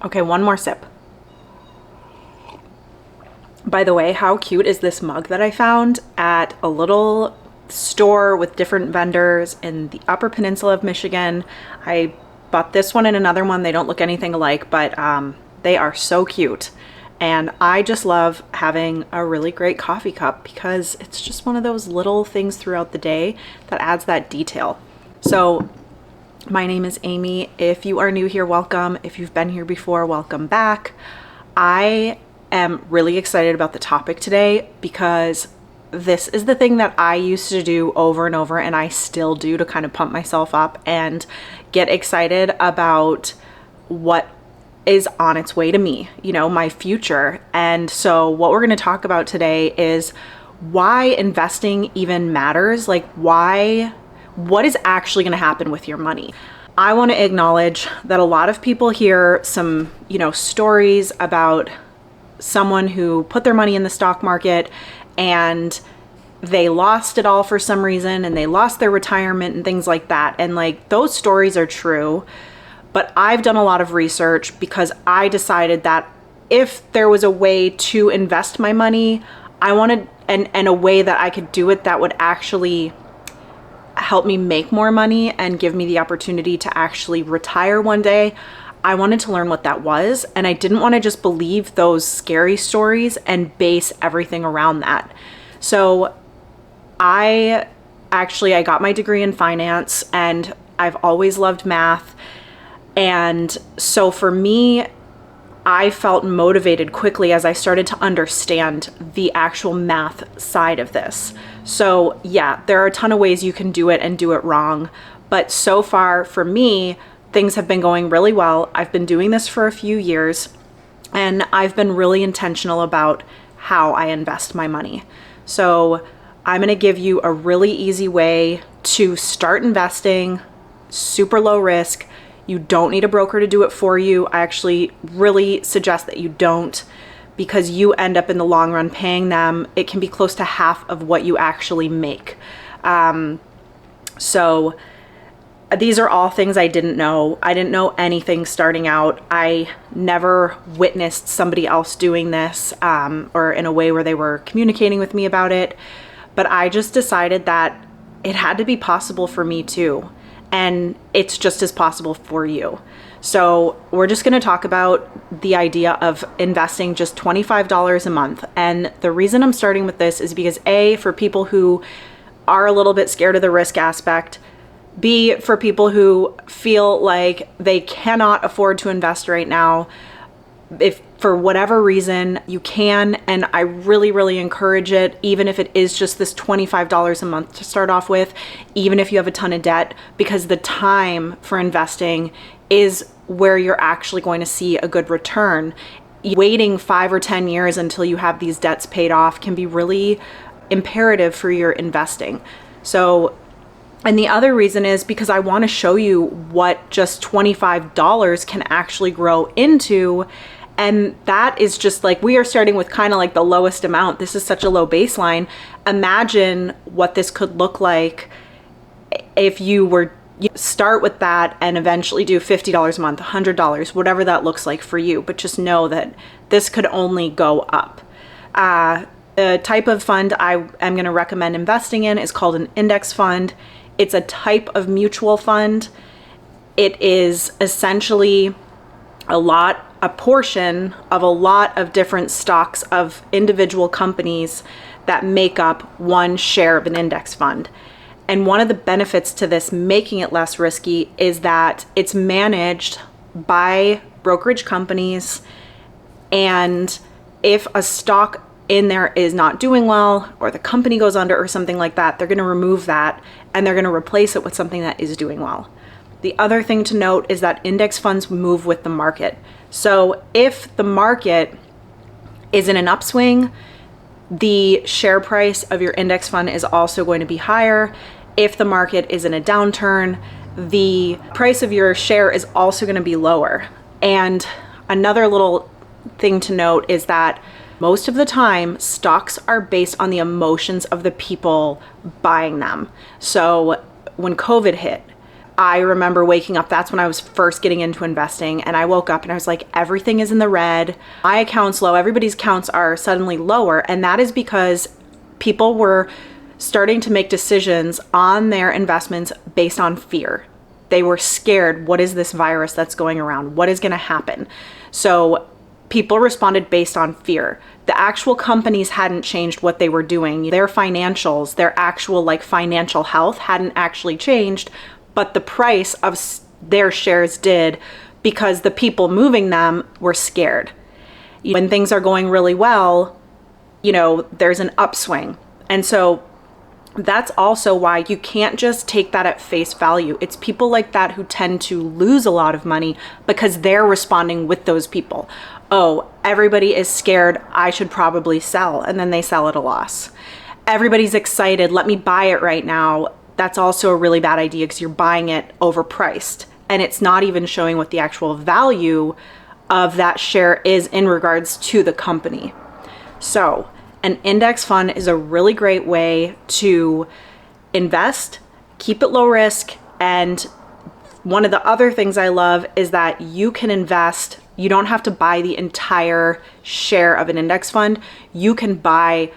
Okay, one more sip. By the way, how cute is this mug that I found at a little store with different vendors in the Upper Peninsula of Michigan? I bought this one and another one. They don't look anything alike, but they are so cute. And I just love having a really great coffee cup because it's just one of those little things throughout the day that adds that detail. So my name is Amy. If you are new here, welcome. If you've been here before, welcome back. I am really excited about the topic today because this is the thing that I used to do over and over, and I still do to kind of pump myself up and get excited about what is on its way to me, my future. And so what we're going to talk about today is why investing even matters, what is actually going to happen with your money. I want to acknowledge that a lot of people hear some, stories about someone who put their money in the stock market and they lost it all for some reason and they lost their retirement and things like that. And those stories are true, but I've done a lot of research because I decided that if there was a way to invest my money, I wanted and a way that I could do it that would actually help me make more money and give me the opportunity to actually retire one day. I wanted to learn what that was, and I didn't want to just believe those scary stories and base everything around that. So I got my degree in finance, and I've always loved math. And so for me, I felt motivated quickly as I started to understand the actual math side of this. So yeah, there are a ton of ways you can do it and do it wrong. But so far for me, things have been going really well. I've been doing this for a few years, and I've been really intentional about how I invest my money. So I'm going to give you a really easy way to start investing, super low risk. You don't need a broker to do it for you. I actually really suggest that you don't, because you end up in the long run paying them. It can be close to half of what you actually make. So these are all things I didn't know. I didn't know anything starting out. I never witnessed somebody else doing this or in a way where they were communicating with me about it. But I just decided that it had to be possible for me too. And it's just as possible for you. So we're just going to talk about the idea of investing just $25 a month. And the reason I'm starting with this is because A, for people who are a little bit scared of the risk aspect, B, for people who feel like they cannot afford to invest right now, if for whatever reason you can, and I really, really encourage it, even if it is just this $25 a month to start off with, even if you have a ton of debt, because the time for investing is where you're actually going to see a good return. Waiting 5 or 10 years until you have these debts paid off can be really imperative for your investing. So, and the other reason is because I want to show you what just $25 can actually grow into. And that is just we are starting with kind of the lowest amount. This is such a low baseline. Imagine what this could look like if you were start with that and eventually do $50 a month, $100, whatever that looks like for you. But just know that this could only go up. The type of fund I am going to recommend investing in is called an index fund. It's a type of mutual fund. It is essentially a portion of a lot of different stocks of individual companies that make up one share of an index fund. And one of the benefits to this, making it less risky, is that it's managed by brokerage companies. And if a stock in there is not doing well, or the company goes under or something like that, they're going to remove that and they're going to replace it with something that is doing well. The other thing to note is that index funds move with the market. So if the market is in an upswing, the share price of your index fund is also going to be higher. If the market is in a downturn, the price of your share is also going to be lower. And another little thing to note is that most of the time, stocks are based on the emotions of the people buying them. So when COVID hit, I remember waking up, that's when I was first getting into investing, and I woke up and I was like, everything is in the red. My account's low, everybody's accounts are suddenly lower. And that is because people were starting to make decisions on their investments based on fear. They were scared. What is this virus that's going around? What is going to happen? So people responded based on fear. The actual companies hadn't changed what they were doing. Their financials, their actual like financial health hadn't actually changed, but the price of their shares did, because the people moving them were scared. When things are going really well, there's an upswing. And so that's also why you can't just take that at face value. It's people like that who tend to lose a lot of money because they're responding with those people. Oh, everybody is scared, I should probably sell. And then they sell at a loss. Everybody's excited, let me buy it right now. That's also a really bad idea because you're buying it overpriced. And it's not even showing what the actual value of that share is in regards to the company. So an index fund is a really great way to invest, keep it low risk. And one of the other things I love is that you can invest, you don't have to buy the entire share of an index fund. You can buy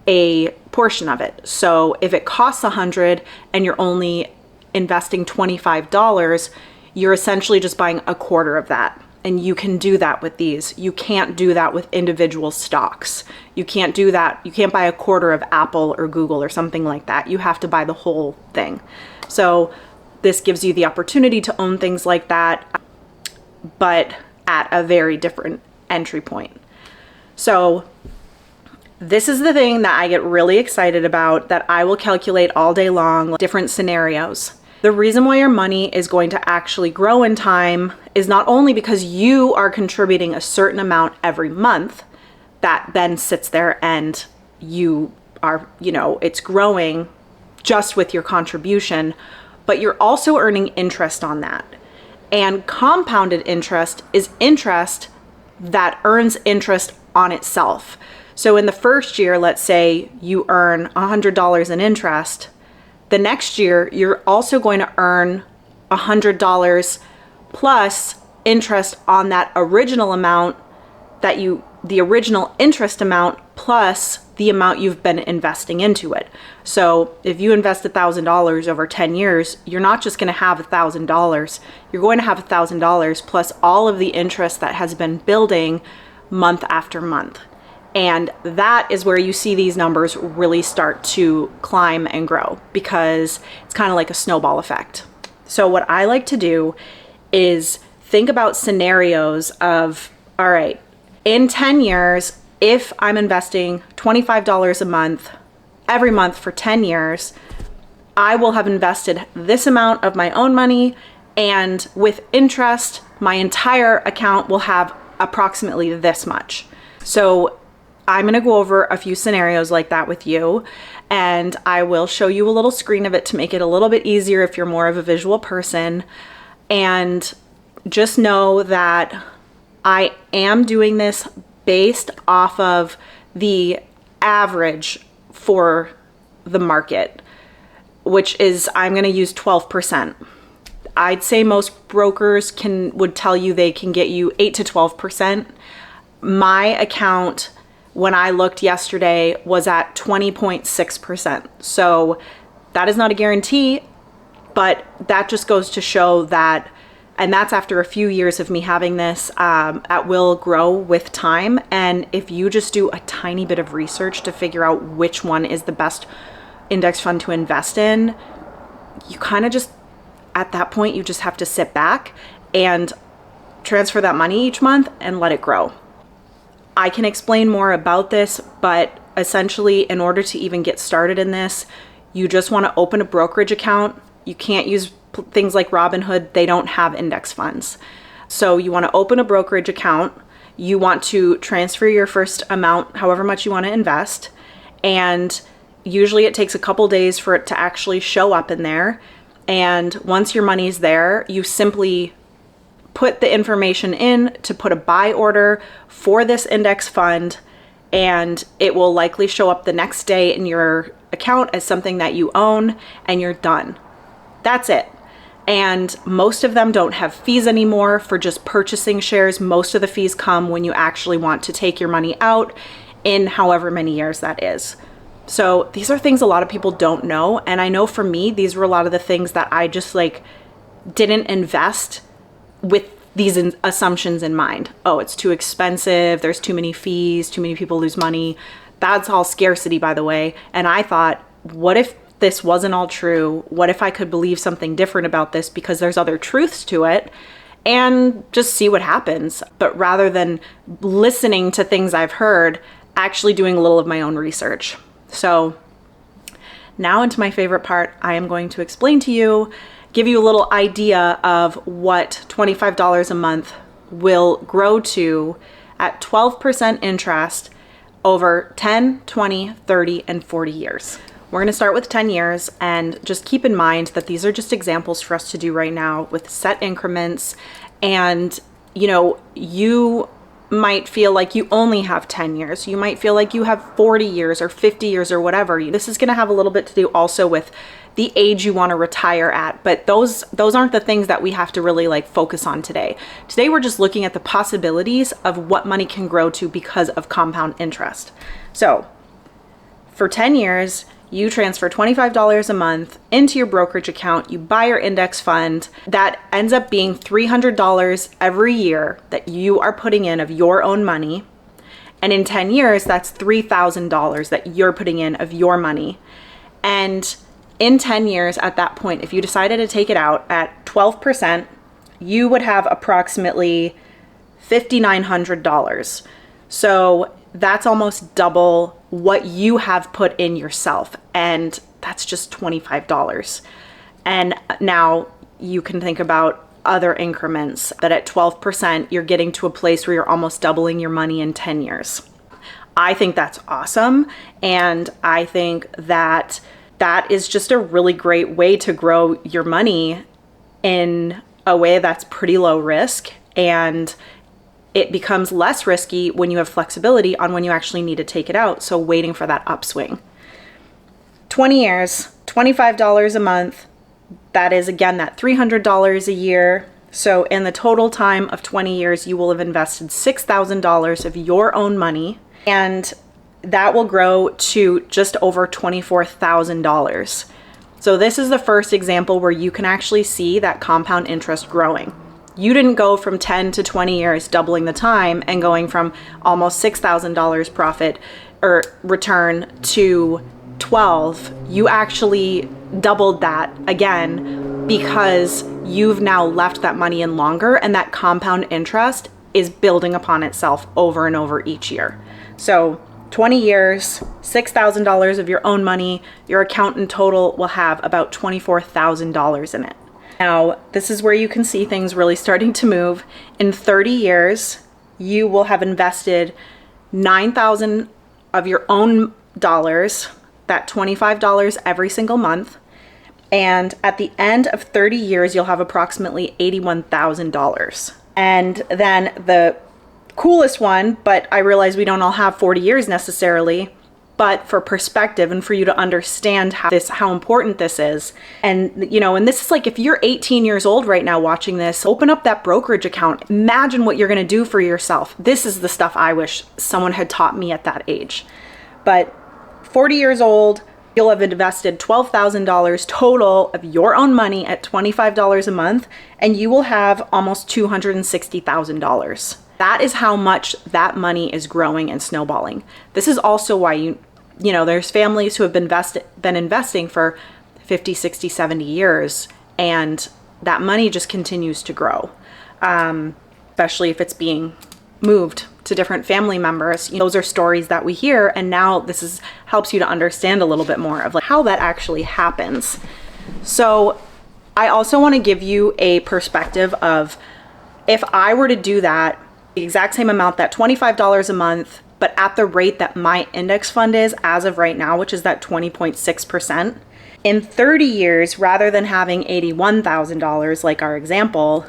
a portion of it. So if it costs $100 and you're only investing $25, you're essentially just buying a quarter of that. And you can do that with these. You can't do that with individual stocks. You can't do that. You can't buy a quarter of Apple or Google or something like that. You have to buy the whole thing. So this gives you the opportunity to own things like that, but at a very different entry point. So this is the thing that I get really excited about, that I will calculate all day long, different scenarios. The reason why your money is going to actually grow in time is not only because you are contributing a certain amount every month that then sits there and you are, it's growing just with your contribution, but you're also earning interest on that. And compounded interest is interest that earns interest on itself. So in the first year, let's say you earn $100 in interest. The next year, you're also going to earn $100 plus interest on that original amount the original interest amount plus the amount you've been investing into it. So if you invest $1,000 over 10 years, you're not just going to have $1,000. You're going to have $1,000 plus all of the interest that has been building month after month. And that is where you see these numbers really start to climb and grow, because it's kind of like a snowball effect. So what I like to do is think about scenarios of, all right, in 10 years, if I'm investing $25 a month, every month for 10 years, I will have invested this amount of my own money, and with interest, my entire account will have approximately this much. So I'm going to go over a few scenarios like that with you, and I will show you a little screen of it to make it a little bit easier if you're more of a visual person. And just know that I am doing this based off of the average for the market, which is, I'm going to use 12%. I'd say most brokers would tell you they can get you 8 to 12%. My account, when I looked yesterday, was at 20.6%. So that is not a guarantee, but that just goes to show that, and that's after a few years of me having this, it will grow with time. And if you just do a tiny bit of research to figure out which one is the best index fund to invest in, you kind of just, at that point, you just have to sit back and transfer that money each month and let it grow. I can explain more about this, but essentially, in order to even get started in this, you just want to open a brokerage account. You can't use things like Robinhood. They don't have index funds. So you want to open a brokerage account. You want to transfer your first amount, however much you want to invest. And usually it takes a couple days for it to actually show up in there. And once your money's there, you simply put the information in to put a buy order for this index fund, and it will likely show up the next day in your account as something that you own, and you're done. That's it. And most of them don't have fees anymore for just purchasing shares. Most of the fees come when you actually want to take your money out in however many years that is. So these are things a lot of people don't know. And I know for me, these were a lot of the things that I just like didn't invest with these assumptions in mind. Oh, it's too expensive. There's too many fees. Too many people lose money. That's all scarcity, by the way. And I thought, what if this wasn't all true? What if I could believe something different about this because there's other truths to it, and just see what happens? But rather than listening to things I've heard, actually doing a little of my own research. So now into my favorite part, I am going to explain to you, give you a little idea of what $25 a month will grow to at 12% interest over 10, 20, 30, and 40 years. We're going to start with 10 years, and just keep in mind that these are just examples for us to do right now with set increments. And, you know, you might feel like you only have 10 years. You might feel like you have 40 years or 50 years or whatever. This is going to have a little bit to do also with the age you want to retire at, but those aren't the things that we have to really like focus on today. Today we're just looking at the possibilities of what money can grow to because of compound interest. So for 10 years, you transfer $25 a month into your brokerage account, you buy your index fund, that ends up being $300 every year that you are putting in of your own money. And in 10 years, that's $3,000 that you're putting in of your money. And in 10 years, at that point, if you decided to take it out at 12%, you would have approximately $5,900. So that's almost double what you have put in yourself. And that's just $25. And now you can think about other increments that at 12%, you're getting to a place where you're almost doubling your money in 10 years. I think that's awesome. And I think that that is just a really great way to grow your money in a way that's pretty low risk, and it becomes less risky when you have flexibility on when you actually need to take it out. So waiting for that upswing. 20 years, $25 a month. That is again that $300 a year. So in the total time of 20 years, you will have invested $6,000 of your own money, and that will grow to just over $24,000. So this is the first example where you can actually see that compound interest growing. You didn't go from 10 to 20 years doubling the time and going from almost $6,000 profit or return to 12. You actually doubled that again because you've now left that money in longer, and that compound interest is building upon itself over and over each year. So 20 years, $6,000 of your own money, your account in total will have about $24,000 in it. Now, this is where you can see things really starting to move. In 30 years, you will have invested $9,000 of your own dollars, that $25 every single month. And at the end of 30 years, you'll have approximately $81,000. And then the coolest one, but I realize we don't all have 40 years necessarily, but for perspective and for you to understand how important this is. And, you know, and this is like, if you're 18 years old right now watching this, open up that brokerage account. Imagine what you're going to do for yourself. This is the stuff I wish someone had taught me at that age. But 40 years old, you'll have invested $12,000 total of your own money at $25 a month, and you will have almost $260,000. That is how much that money is growing and snowballing. This is also why you know, there's families who have been investing for 50, 60, 70 years, and that money just continues to grow, especially if it's being moved to different family members. You know, those are stories that we hear, and now this helps you to understand a little bit more of like how that actually happens. So I also want to give you a perspective of, if I were to do that, the exact same amount, that $25 a month, but at the rate that my index fund is as of right now, which is that 20.6%, in 30 years, rather than having $81,000 like our example,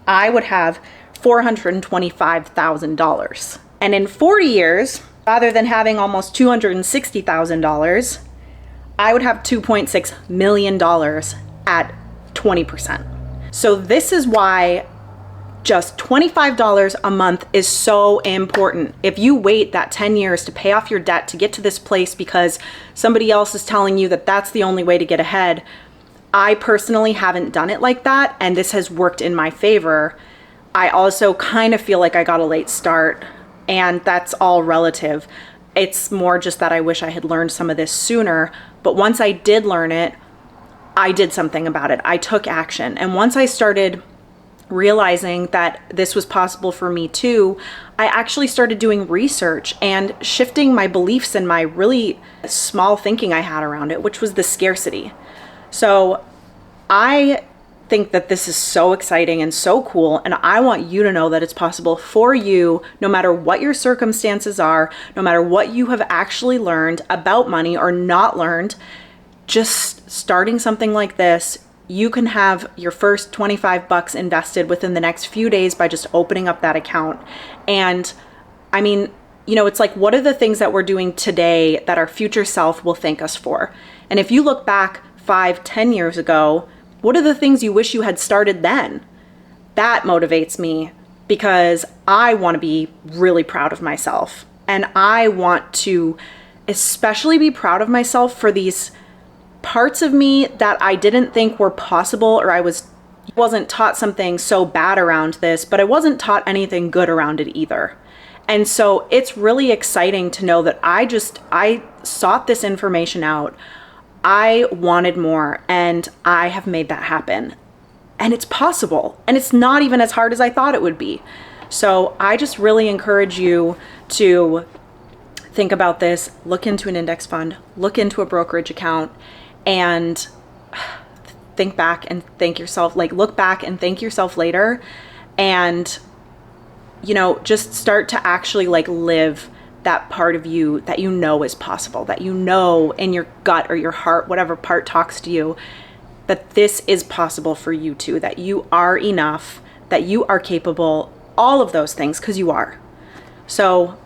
I would have $425,000. And in 40 years, rather than having almost $260,000, I would have $2.6 million at 20%. So this is why just $25 a month is so important. If you wait that 10 years to pay off your debt to get to this place because somebody else is telling you that that's the only way to get ahead, I personally haven't done it like that, and this has worked in my favor. I also kind of feel like I got a late start, and that's all relative. It's more just that I wish I had learned some of this sooner, but once I did learn it, I did something about it. I took action. And once I started realizing that this was possible for me too, I actually started doing research and shifting my beliefs and my really small thinking I had around it, which was the scarcity. So I think that this is so exciting and so cool, and I want you to know that it's possible for you, no matter what your circumstances are, no matter what you have actually learned about money or not learned. Just starting something like this, you can have your first $25 invested within the next few days by just opening up that account. And I mean, it's like, what are the things that we're doing today that our future self will thank us for? And if you look back 5-10 years ago, what are the things you wish you had started then? That motivates me because I want to be really proud of myself. And I want to especially be proud of myself for these parts of me that I didn't think were possible, or I wasn't taught something so bad around this, but I wasn't taught anything good around it either. And so it's really exciting to know that I sought this information out. I wanted more, and I have made that happen. And it's possible. And it's not even as hard as I thought it would be. So I just really encourage you to think about this, look into an index fund, look into a brokerage account, and think back and thank yourself, look back and thank yourself later, and just start to actually live that part of you that is possible, that in your gut or your heart, whatever part talks to you, that this is possible for you too, that you are enough, that you are capable, all of those things, because you are. So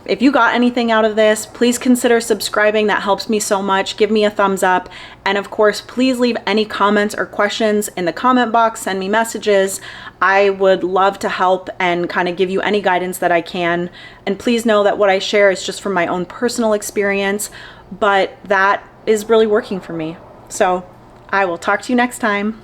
if you got anything out of this, please consider subscribing. That helps me so much. Give me a thumbs up. And of course, please leave any comments or questions in the comment box. Send me messages. I would love to help and kind of give you any guidance that I can. And please know that what I share is just from my own personal experience, but that is really working for me. So I will talk to you next time.